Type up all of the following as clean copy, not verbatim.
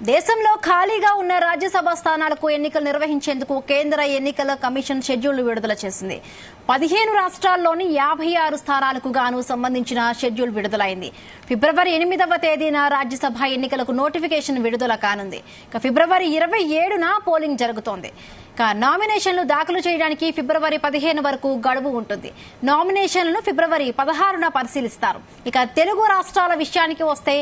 దేశంలో ఖాళీగా ఉన్న రాజ్యసభ స్థానాలకు ఎన్నికలు నిర్వహించేందుకు కేంద్ర ఎన్నికల కమిషన్ షెడ్యూల్ విడుదల చేసింది. 15 రాష్ట్రాల్లోని 56 స్థానాలకు గాను సంబంధించిన షెడ్యూల్ విడుదలైంది. ఫిబ్రవరి 8వ తేదీన రాజ్యసభ ఎన్నికలకు నోటిఫికేషన్ విడుదల కానుంది. ఫిబ్రవరి 27న పోలింగ్ జరుగుతోంది. నామినేషన్లు దాఖలు చేయడానికి ఫిబ్రవరి 15 వరకు గడువు ఉంటుంది. నామినేషన్లను ఫిబ్రవరి 16న పరిశీలిస్తారు. తెలుగు రాష్ట్రాల విషయానికి వస్తే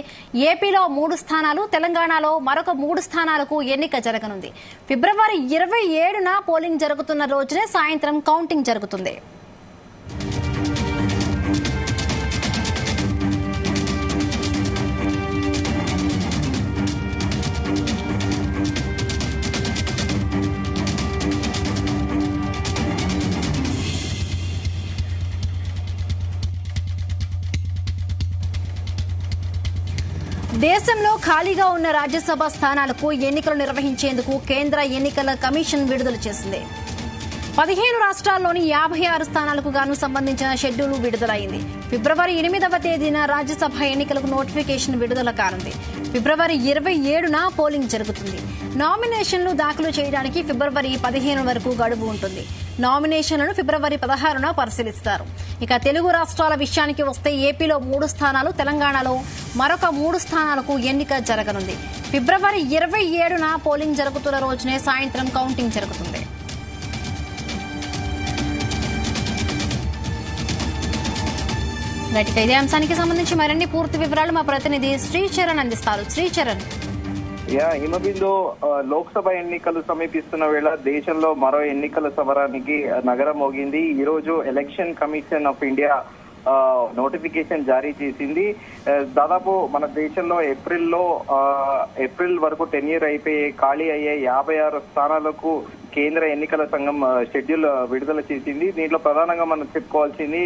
ఏపీలో 3 స్థానాలు, తెలంగాణలో మరొక 3 స్థానాలకు ఎన్నిక జరగనుంది. ఫిబ్రవరి 27న పోలింగ్ జరుగుతున్న రోజునే సాయంత్రం కౌంటింగ్ జరుగుతుంది. దేశంలో ఖాళీగా ఉన్న రాజ్యసభ స్థానాలకు ఎన్నికలు నిర్వహించేందుకు కేంద్ర ఎన్నికల కమిషన్ విడుదల చేసింది. 15 రాష్ట్రాల్లోని 56 స్థానాలకు గాను సంబంధించిన షెడ్యూల్ విడుదలైంది. ఫిబ్రవరి 8వ తేదీన రాజ్యసభ ఎన్నికలకు నోటిఫికేషన్ విడుదల కానుంది. ఫిబ్రవరి 27న పోలింగ్ జరుగుతుంది. నామినేషన్లు దాఖలు చేయడానికి ఫిబ్రవరి 15 వరకు గడువు ఉంటుంది. నామినేషన్లను ఫిబ్రవరి 16న పరిశీలిస్తారు. తెలుగు రాష్ట్రాల విషయానికి వస్తే ఏపీలో 3 స్థానాలు, తెలంగాణలో మరొక 3 స్థానాలకు ఎన్నిక జరగనుంది. ఫిబ్రవరి 27న పోలింగ్ జరుగుతున్న రోజునే సాయంత్రం కౌంటింగ్ జరుగుతుంది. ఇదే అంశానికి సంబంధించి మరిన్ని పూర్తి వివరాలు మా ప్రతినిధి శ్రీచరణ్ అందిస్తారు. శ్రీచరణ్, హిమబిందు, లోక్సభ ఎన్నికలు సమీపిస్తున్న వేళ దేశంలో మరో ఎన్నికల సమరానికి నగరం మోగింది. ఈ రోజు election commission of India notification జారీ చేసింది. దాదాపు మన దేశంలో ఏప్రిల్ వరకు టెన్యూర్ అయిపోయి ఖాళీ అయ్యే 56 స్థానాలకు కేంద్ర ఎన్నికల సంఘం షెడ్యూల్ విడుదల చేసింది. దీంట్లో ప్రధానంగా మనం చెప్పుకోవాల్సింది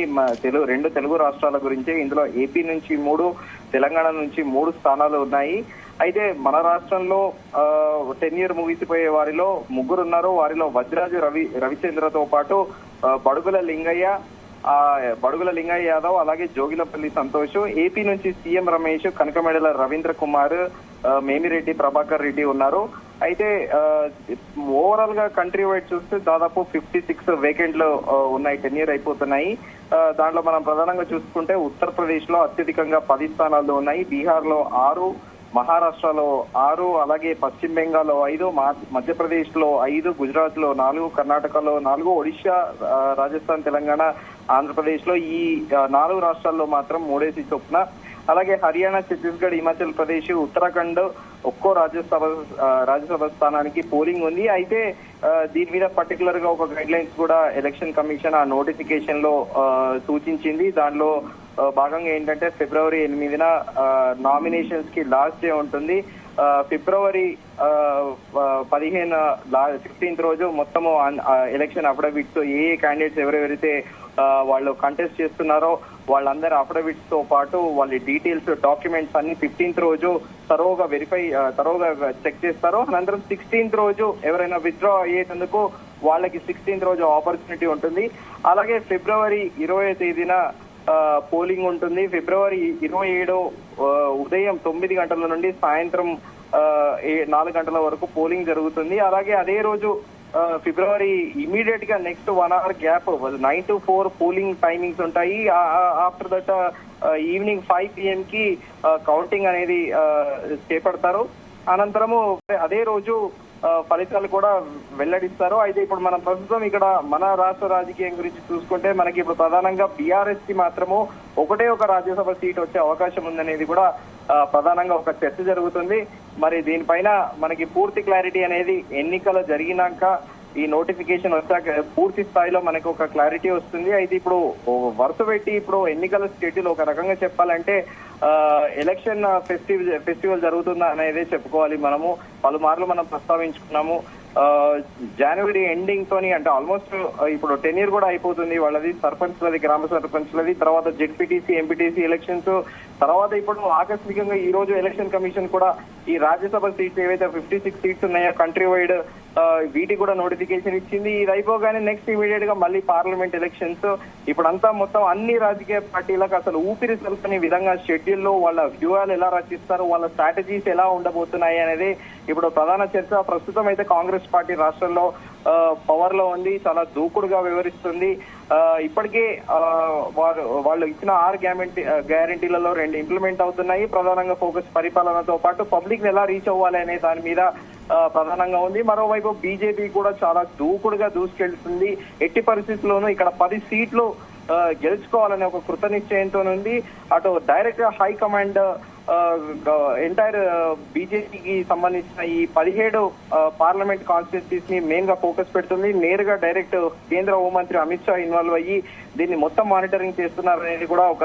రెండు తెలుగు రాష్ట్రాల గురించి. ఇందులో ఏపీ నుంచి 3, తెలంగాణ నుంచి 3 స్థానాలు ఉన్నాయి. అయితే మన రాష్ట్రంలో టెన్యూర్ ముగిసిపోయే వారిలో 3 ఉన్నారు. వారిలో వజ్రాజు రవిచంద్రతో పాటు బడుగుల లింగయ్య యాదవ్, అలాగే జోగిలపల్లి సంతోష్. ఏపీ నుంచి సీఎం రమేష్, కనకమెడల రవీంద్ర కుమార్, మేమిరెడ్డి ప్రభాకర్ రెడ్డి ఉన్నారు. అయితే ఓవరాల్ గా కంట్రీ వైడ్ చూస్తే దాదాపు 56 వేకెంట్లు ఉన్నాయి, టెన్యూర్ అయిపోతున్నాయి. దాంట్లో మనం ప్రధానంగా చూసుకుంటే ఉత్తరప్రదేశ్ లో అత్యధికంగా 10 స్థానాలు ఉన్నాయి. బీహార్ లో 6, మహారాష్ట్రలో 6, అలాగే పశ్చిమ బెంగాల్లో 5, మధ్యప్రదేశ్ లో 5, గుజరాత్ లో 4, కర్ణాటకలో 4, ఒడిశా, రాజస్థాన్, తెలంగాణ, ఆంధ్రప్రదేశ్ లో ఈ 4 రాష్ట్రాల్లో మాత్రం 3 చొప్పున, అలాగే హర్యానా, ఛత్తీస్గఢ్, హిమాచల్ ప్రదేశ్, ఉత్తరాఖండ్ ఒక్కో రాజ్యసభ స్థానానికి పోలింగ్ ఉంది. అయితే దీని మీద పర్టికులర్ గా ఒక గైడ్ లైన్స్ కూడా ఎలక్షన్ కమిషన్ ఆ నోటిఫికేషన్ లో సూచించింది. దానిలో భాగంగా ఏంటంటే ఫిబ్రవరి 8న నామినేషన్స్ కి లాస్ట్ డే ఉంటుంది. ఫిబ్రవరి 15th రోజు మొత్తము ఎలక్షన్ అఫిడవిట్స్ ఏ క్యాండిడేట్స్ ఎవరెవరైతే వాళ్ళు కంటెస్ట్ చేస్తున్నారో వాళ్ళందరి అఫిడవిట్స్ తో పాటు వాళ్ళ డీటెయిల్స్, డాక్యుమెంట్స్ అన్ని 15th రోజు తరోగా చెక్ చేస్తారు. అనంతరం 16th రోజు ఎవరైనా విత్డ్రా అయ్యేందుకు వాళ్ళకి 16th రోజు ఆపర్చునిటీ ఉంటుంది. అలాగే ఫిబ్రవరి 20వ తేదీన పోలింగ్ ఉంటుంది. ఫిబ్రవరి 27 ఉదయం 9 గంటల నుండి సాయంత్రం 4 గంటల వరకు పోలింగ్ జరుగుతుంది. అలాగే అదే రోజు ఫిబ్రవరి ఇమీడియట్ గా next 1 hour gap 9 to 4 polling timings ఉంటాయి. ఆఫ్టర్ దట్ ఈవినింగ్ 5 PM కి కౌంటింగ్ అనేది చేపడతారు. అనంతరము అదే రోజు ఫలితాలు కూడా వెల్లడిస్తారు. అయితే ఇప్పుడు మనం ప్రస్తుతం ఇక్కడ మన రాష్ట్ర రాజకీయం గురించి చూసుకుంటే మనకి ఇప్పుడు ప్రధానంగా బీఆర్ఎస్ కి మాత్రము ఒకటే ఒక రాజ్యసభ సీట్ వచ్చే అవకాశం ఉందనేది కూడా ప్రధానంగా ఒక చర్చ జరుగుతుంది. మరి దీనిపైన మనకి పూర్తి క్లారిటీ అనేది ఎన్నికలు జరిగినాక, ఈ నోటిఫికేషన్ వచ్చాక పూర్తి స్థాయిలో మనకు ఒక క్లారిటీ వస్తుంది. అయితే ఇప్పుడు వరుస పెట్టి ఇప్పుడు ఎన్నికల షెడ్యూల్ ఒక రకంగా చెప్పాలంటే ఎలక్షన్ ఫెస్టివల్ జరుగుతుందా అనేదే చెప్పుకోవాలి. మనము పలుమార్లు మనం ప్రస్తావించుకున్నాము. జనవరి ఎండింగ్ తోని, అంటే ఆల్మోస్ట్ ఇప్పుడు టెన్యూర్ కూడా అయిపోతుంది వాళ్ళది, సర్పంచ్లది, గ్రామ సర్పంచ్లది, తర్వాత జెడ్పీటీసీ, ఎంపీటీసీ ఎలక్షన్స్, తర్వాత ఇప్పుడు ఆకస్మికంగా ఈ రోజు ఎలక్షన్ కమిషన్ కూడా ఈ రాజ్యసభ సీట్స్ ఏవైతే 56 సీట్స్ ఉన్నాయో కంట్రీ వైడ్ వీటికి కూడా నోటిఫికేషన్ ఇచ్చింది. ఇది అయిపోగానే నెక్స్ట్ ఇమీడియట్ గా మళ్ళీ పార్లమెంట్ ఎలక్షన్స్. ఇప్పుడంతా మొత్తం అన్ని రాజకీయ పార్టీలకు అసలు ఊపిరి సల్పని విధంగా షెడ్యూల్ లో వాళ్ళ వ్యూహాలు ఎలా రచిస్తారు, వాళ్ళ స్ట్రాటజీస్ ఎలా ఉండబోతున్నాయి అనేది ఇప్పుడు ప్రధాన చర్చ. ప్రస్తుతం అయితే కాంగ్రెస్ పార్టీ రాష్ట్రంలో పవర్ లో ఉంది, చాలా దూకుడుగా వివరిస్తుంది. ఇప్పటికే వాళ్ళు ఇచ్చిన 6 గ్యారంటీలలో 2 ఇంప్లిమెంట్ అవుతున్నాయి. ప్రధానంగా ఫోకస్ పరిపాలనతో పాటు పబ్లిక్ ఎలా రీచ్ అవ్వాలి అనే దాని మీద ప్రధానంగా ఉంది. మరోవైపు బీజేపీ కూడా చాలా దూకుడుగా దూసుకెళ్తుంది. ఎట్టి పరిస్థితుల్లోనూ ఇక్కడ 10 సీట్లు గెలుచుకోవాలనే ఒక కృత నిశ్చయంతో ఉంది. అటు డైరెక్ట్ గా హైకమాండ్ ఎంటైర్ బీజేపీకి సంబంధించిన ఈ 17 పార్లమెంట్ కాన్స్టిట్యూన్సీస్ ని మెయిన్ గా ఫోకస్ పెడుతుంది. నేరుగా డైరెక్ట్ కేంద్ర హోంమంత్రి అమిత్ షా ఇన్వాల్వ్ అయ్యి దీన్ని మొత్తం మానిటరింగ్ చేస్తున్నారనేది కూడా ఒక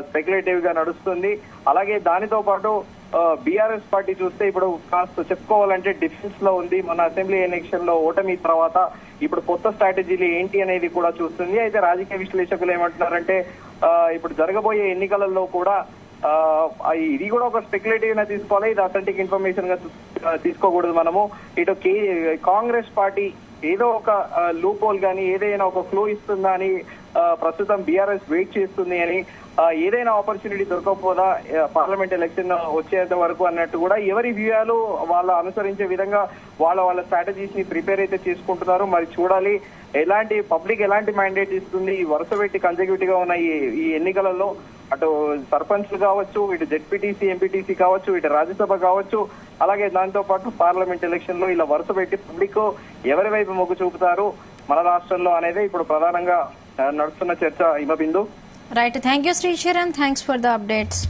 స్పెక్యులేటివ్ గా నడుస్తుంది. అలాగే దానితో పాటు బీఆర్ఎస్ పార్టీ చూస్తే ఇప్పుడు కాస్త చెప్పుకోవాలంటే డిఫెన్స్ లో ఉంది. మన అసెంబ్లీ ఎలక్షన్ లో ఓటమి తర్వాత ఇప్పుడు కొత్త స్ట్రాటజీలు ఏంటి అనేది కూడా చూస్తుంది. అయితే రాజకీయ విశ్లేషకులు ఏమంటున్నారంటే ఇప్పుడు జరగబోయే ఎన్నికలలో కూడా ఇది కూడా ఒక స్పెక్యులేటివ్ గా తీసుకోవాలి, ఇది అథెంటిక్ ఇన్ఫర్మేషన్ గా తీసుకోకూడదు మనము. ఇటు కాంగ్రెస్ పార్టీ ఏదో ఒక లూప్ హోల్ గానీ ఏదైనా ఒక క్లూ ఇస్తుందా అని ప్రస్తుతం బీఆర్ఎస్ వెయిట్ చేస్తుంది అని, ఏదైనా ఆపర్చునిటీ దొరకకపోదా పార్లమెంట్ ఎలక్షన్ వచ్చేంత వరకు అన్నట్టు కూడా ఎవరి వ్యూహాలు వాళ్ళ అనుసరించే విధంగా వాళ్ళ స్ట్రాటజీస్ ని ప్రిపేర్ అయితే చేసుకుంటున్నారు. మరి చూడాలి పబ్లిక్ ఎలాంటి మ్యాండేట్ ఇస్తుంది. వరుస పెట్టి కన్సెక్యూటివ్ గా ఉన్న ఈ ఎన్నికలలో అటు సర్పంచ్లు కావచ్చు, ఇటు జెడ్పీటీసీ ఎంపీటీసీ కావచ్చు, ఇటు రాజ్యసభ కావచ్చు, అలాగే దాంతో పాటు పార్లమెంట్ ఎలక్షన్ లో ఇలా వరుస పెట్టి పబ్లిక్ ఎవరి వైపు మొగ్గు చూపుతారు మన రాష్ట్రంలో అనేది ఇప్పుడు ప్రధానంగా నడుస్తున్న చర్చ. Himabindu. Right, thank you Sri Sharan, thanks for the updates.